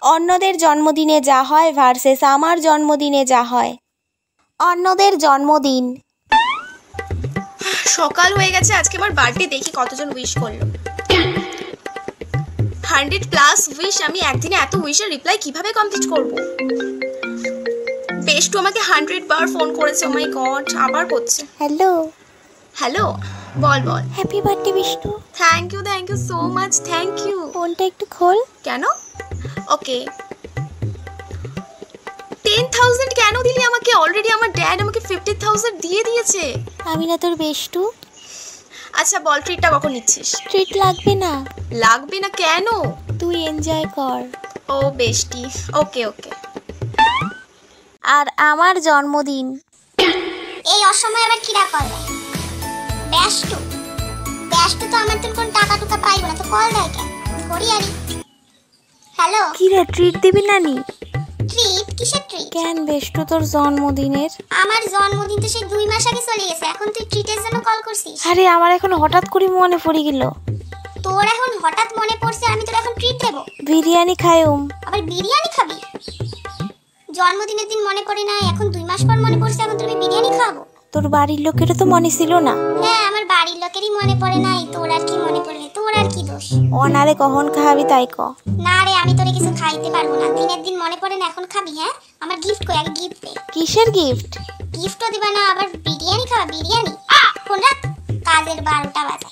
অন্যদের জন্মদিনে যা হয় ভার্সেস আমার জন্মদিনে যা হয়। অন্যদের জন্মদিন। সকাল হয়ে গেছে, আজকে আমার বার্থডে, দেখি কতজন উইশ করলো। 100+ উইশ। আমি একদিনে এত উইশের রিপ্লাই কিভাবে কমপ্লিট করব? বেশ, তো আমাকে 100 বার ফোন করেছে। ও মাই গড, আবার করছে। হ্যালো হ্যালো, বল বল। Happy birthday Bishtu. Thank you so much, thank you. ফোনটা একটু খোল। কেন? ওকে। 10,000 কেন দিলি আমাকে? অলরেডি আমার ড্যাড আমাকে 50,000 দিয়ে দিয়েছে। আমি না তোর বেষ্টু? আচ্ছা বল, ট্রিটটা কখন নিচ্ছিস? ট্রিট লাগবে না। লাগবে না কেন? তুই এনজয় কর। ও বেস্টি, ওকে ওকে। আর আমার জন্মদিন। এই অসময়ে আবার কিরা করবে? ব্যস্ত তো আমার তো কোন টাকা টুকা পাইব না, তো কল দেয় কেন? ঘড়ি আরি। হ্যালো, কি রে, ট্রিট দিবি নানি? ট্রিট? কিসের ট্রিট? কেন বেষ্টু, তোর জন্মদিনের? আমার জন্মদিন তো সেই 2 মাস আগে চলে গেছে, এখন তুই ট্রিটের জন্য কল করছিস? আরে আমার এখন হঠাৎ করে মনে পড়ে গেল। তোর এখন হঠাৎ মনে পড়ছে, আমি তোর এখন ট্রিট দেব? বিরিয়ানি খাইম। আবার বিরিয়ানি খাবি? জন্মদিনের দিন মনে পড়ে না, এখন 2 মাস পর মনে পড়ছে, এখন তুমি বিরিয়ানি খাবো? তোর বাড়ির লোকেরও তো মনে ছিল না? হ্যাঁ, আমার বাড়ির লোকেরই মনে পড়ে নাই, তোর আর কি মনে পড়বে? তোর আর কি দোষ? অনারে কখন খাবি তাই ক। না রে, আমি তোরে কিছু খাইতে পারবো না। দিনের দিন মনে পড়ে না, এখন খাবি? হ্যাঁ, আমার গিফট কই? আগে গিফট দে। কিসের গিফট? গিফটও দিবা না, আবার বিরিয়ানি খাওয়া? বিরিয়ানি? ফোন রাখ, কাজের 12টা বাজে।